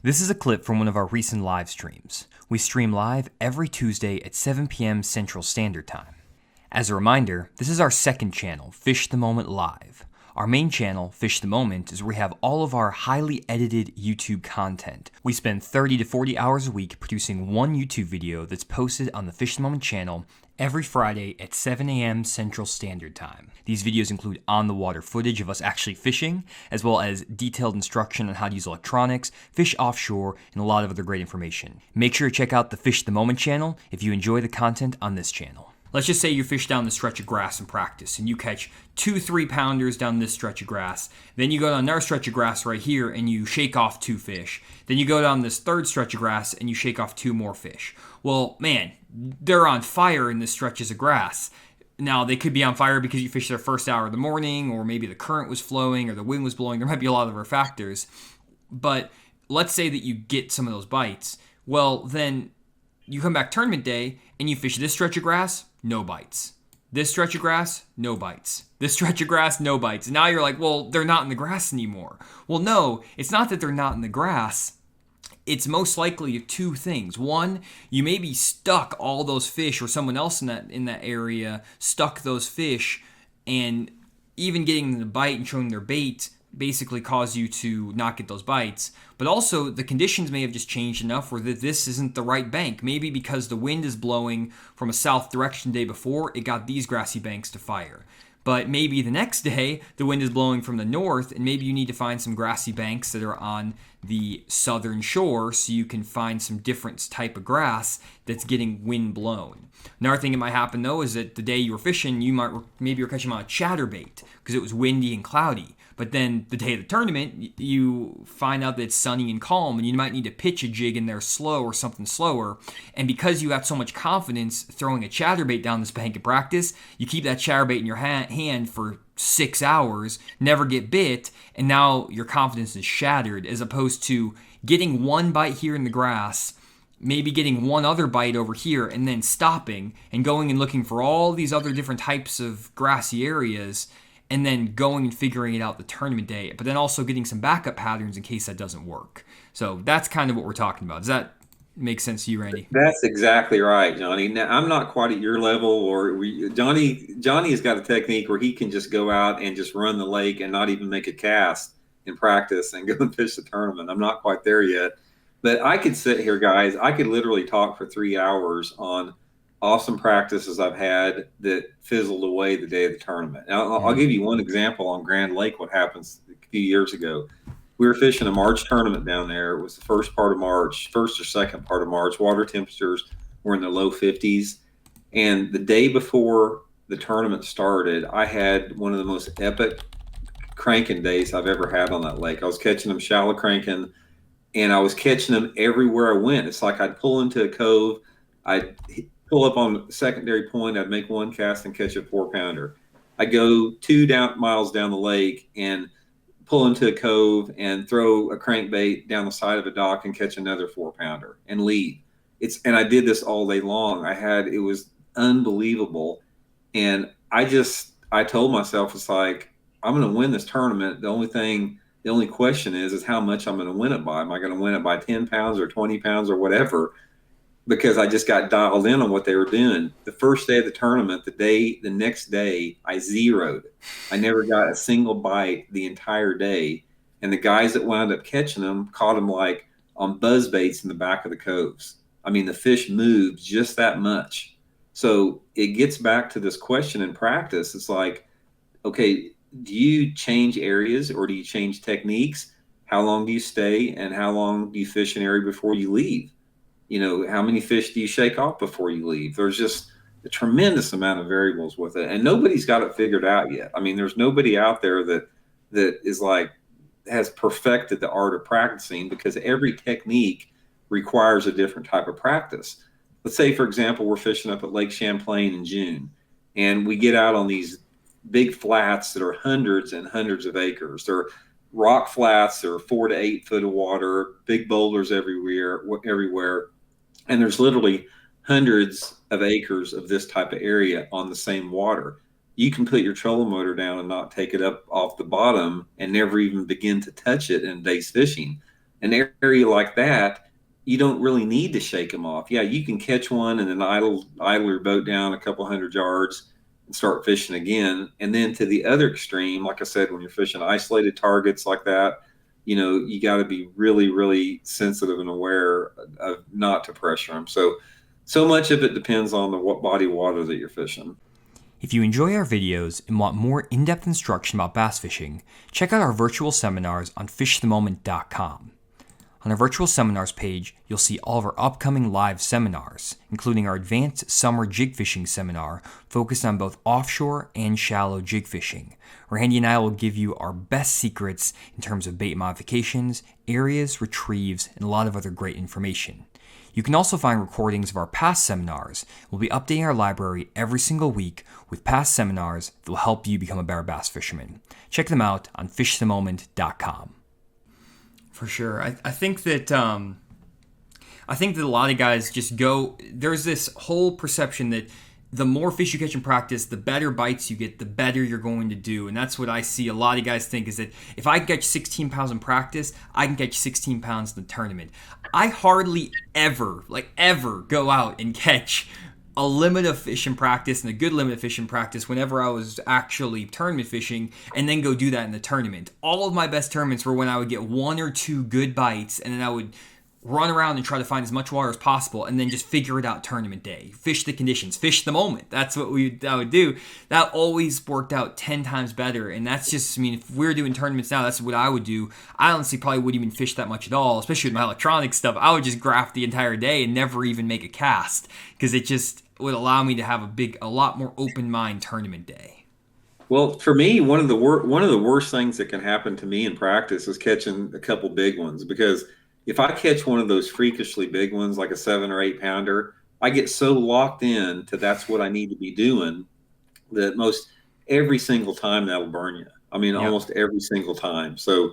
This is a clip from one of our recent live streams. We stream live every Tuesday at 7 p.m. Central Standard Time. As a reminder, this is our second channel, Fish the Moment Live. Our main channel, Fish the Moment, is where we have all of our highly edited YouTube content. We spend 30 to 40 hours a week producing one YouTube video that's posted on the Fish the Moment channel every Friday at 7 a.m. Central Standard Time. These videos include on-the-water footage of us actually fishing, as well as detailed instruction on how to use electronics, fish offshore, and a lot of other great information. Make sure to check out the Fish the Moment channel if you enjoy the content on this channel. Let's just say you fish down the stretch of grass in practice and you catch 2 3-pounders down this stretch of grass. Then you go down another stretch of grass right here and you shake off 2 fish. Then you go down this third stretch of grass and you shake off 2 more fish. Well, man, they're on fire in this stretches of grass. Now, they could be on fire because you fished their first hour of the morning, or maybe the current was flowing or the wind was blowing. There might be a lot of other factors. But let's say that you get some of those bites. Well, then you come back tournament day and you fish this stretch of grass, no bites. This stretch of grass, no bites. This stretch of grass, no bites. And now you're like, well, they're not in the grass anymore. Well, no, it's not that they're not in the grass. It's most likely 2 things. One, you maybe stuck all those fish, or someone else in that area stuck those fish, and even getting them to bite and showing their bait basically caused you to not get those bites. But also, the conditions may have just changed enough where this isn't the right bank. Maybe because the wind is blowing from a south direction the day before, it got these grassy banks to fire. But maybe the next day, the wind is blowing from the north, and maybe you need to find some grassy banks that are on the southern shore so you can find some different type of grass that's getting wind blown. Another thing that might happen, though, is that the day you were fishing, maybe you're catching them on a chatterbait because it was windy and cloudy. But then the day of the tournament, you find out that it's sunny and calm, and you might need to pitch a jig in there slow or something slower. And because you have so much confidence throwing a chatterbait down this bank in practice, you keep that chatterbait in your hand for 6 hours, never get bit, and now your confidence is shattered, as opposed to getting one bite here in the grass, maybe getting one other bite over here, and then stopping and going and looking for all these other different types of grassy areas, and then going and figuring it out the tournament day, but then also getting some backup patterns in case that doesn't work. So that's kind of what we're talking about. Does that make sense to you, Randy? That's exactly right, Johnny. Now, I'm not quite at your level, or Johnny has got a technique where he can just go out and just run the lake and not even make a cast in practice and go and fish the tournament. I'm not quite there yet. But I could sit here, guys. I could literally talk for 3 hours on awesome practices I've had that fizzled away the day of the tournament. Now, I'll give you one example on Grand Lake, what happens a few years ago. We were fishing a March tournament down there. It was the first part of March, first or second part of March. Water temperatures were in the low 50s. And the day before the tournament started, I had one of the most epic cranking days I've ever had on that lake. I was catching them shallow cranking, and I was catching them everywhere I went. It's like I'd pull into a cove, I'd pull up on a secondary point, I'd make one cast and catch a 4-pounder. I'd go 2 miles down the lake and pull into a cove and throw a crankbait down the side of a dock and catch another 4-pounder and leave. And I did this all day long. It was unbelievable. And I told myself, it's like, I'm going to win this tournament. The only question is how much I'm going to win it by. Am I going to win it by 10 pounds or 20 pounds or whatever? Because I just got dialed in on what they were doing. The first day of the tournament, the next day, I zeroed. I never got a single bite the entire day. And the guys that wound up catching them caught them like on buzz baits in the back of the coves. I mean, the fish moved just that much. So it gets back to this question in practice. It's like, okay, do you change areas or do you change techniques? How long do you stay, and how long do you fish an area before you leave? How many fish do you shake off before you leave? There's just a tremendous amount of variables with it, and nobody's got it figured out yet. I mean, there's nobody out there that is like has perfected the art of practicing, because every technique requires a different type of practice. Let's say, for example, we're fishing up at Lake Champlain in June, and we get out on these big flats that are hundreds and hundreds of acres. They're rock flats, they're 4 to 8 foot of water, big boulders everywhere. And there's literally hundreds of acres of this type of area on the same water. You can put your trolling motor down and not take it up off the bottom and never even begin to touch it in a day's fishing. an area like that, you don't really need to shake them off. Yeah, you can catch one and then idle your boat down a couple hundred yards and start fishing again. And then to the other extreme, like I said, when you're fishing isolated targets like that, you got to be really, really sensitive and aware of not to pressure them. So much of it depends on the body of water that you're fishing. If you enjoy our videos and want more in-depth instruction about bass fishing, check out our virtual seminars on fishthemoment.com. On our virtual seminars page, you'll see all of our upcoming live seminars, including our advanced summer jig fishing seminar focused on both offshore and shallow jig fishing, where Andy and I will give you our best secrets in terms of bait modifications, areas, retrieves, and a lot of other great information. You can also find recordings of our past seminars. We'll be updating our library every single week with past seminars that will help you become a better bass fisherman. Check them out on fishthemoment.com. For sure. I think that a lot of guys just go, there's this whole perception that the more fish you catch in practice, the better bites you get, the better you're going to do. And that's what I see a lot of guys think, is that if I catch 16 pounds in practice, I can catch 16 pounds in the tournament. I hardly ever go out and catch a limit of fish in practice and a good limit of fish in practice whenever I was actually tournament fishing, and then go do that in the tournament. All of my best tournaments were when I would get 1 or 2 good bites, and then I would run around and try to find as much water as possible, and then just figure it out tournament day. Fish the conditions, fish the moment. That's what I would do. That always worked out 10 times better, and that's just, I mean, if we're doing tournaments now, that's what I would do. I honestly probably wouldn't even fish that much at all, especially with my electronic stuff. I would just graph the entire day and never even make a cast, because it just would allow me to have a lot more open mind tournament day. Well, for me, one of the worst things that can happen to me in practice is catching a couple big ones, because if I catch one of those freakishly big ones, like a 7 or 8 pounder, I get so locked in to that's what I need to be doing that most every single time that'll burn you. I mean, Yep. almost every single time. So,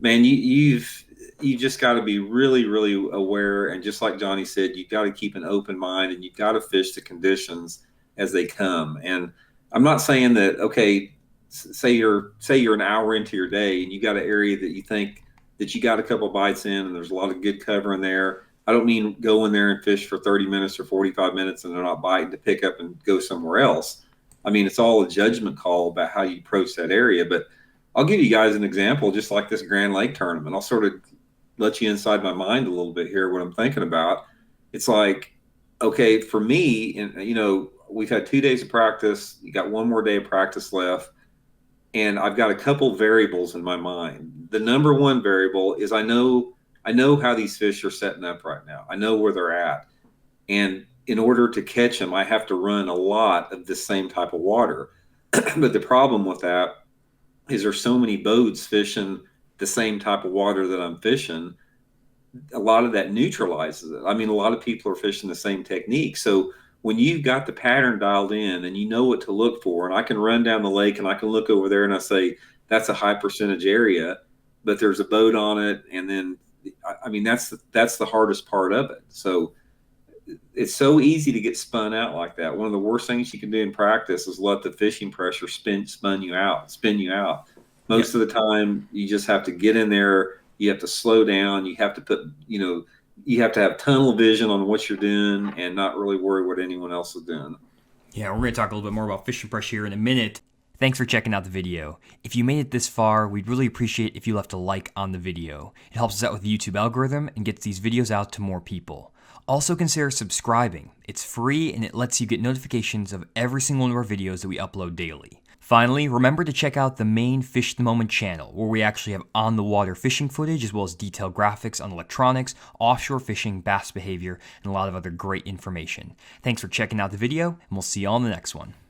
man, you've just got to be really, really aware. And just like Johnny said, you've got to keep an open mind, and you've got to fish the conditions as they come. And I'm not saying that, okay, say you're an hour into your day and you got an area that you think that you got a couple bites in and there's a lot of good cover in there. I don't mean go in there and fish for 30 minutes or 45 minutes and they're not biting to pick up and go somewhere else. I mean, it's all a judgment call about how you approach that area. But I'll give you guys an example, just like this Grand Lake tournament. I'll sort of let you inside my mind a little bit here, what I'm thinking about. It's like, okay, for me, and we've had 2 days of practice. You got 1 more day of practice left. And I've got a couple variables in my mind. The number one variable is I know how these fish are setting up right now. I know where they're at. And in order to catch them, I have to run a lot of the same type of water. But the problem with that is there's so many boats fishing the same type of water that I'm fishing. A lot of that neutralizes it. I mean, a lot of people are fishing the same technique. So when you've got the pattern dialed in and you know what to look for, and I can run down the lake and I can look over there and I say, that's a high percentage area, but there's a boat on it. And then, I mean, that's the hardest part of it. So it's so easy to get spun out like that. One of the worst things you can do in practice is let the fishing pressure spin you out. Most of the time, you just have to get in there. You have to slow down. You have to you have to have tunnel vision on what you're doing and not really worry what anyone else is doing. Yeah, we're going to talk a little bit more about fishing pressure here in a minute. Thanks for checking out the video. If you made it this far, we'd really appreciate if you left a like on the video. It helps us out with the YouTube algorithm and gets these videos out to more people. Also consider subscribing. It's free and it lets you get notifications of every single one of our videos that we upload daily. Finally, remember to check out the main Fish the Moment channel, where we actually have on-the-water fishing footage as well as detailed graphics on electronics, offshore fishing, bass behavior, and a lot of other great information. Thanks for checking out the video, and we'll see you all in the next one.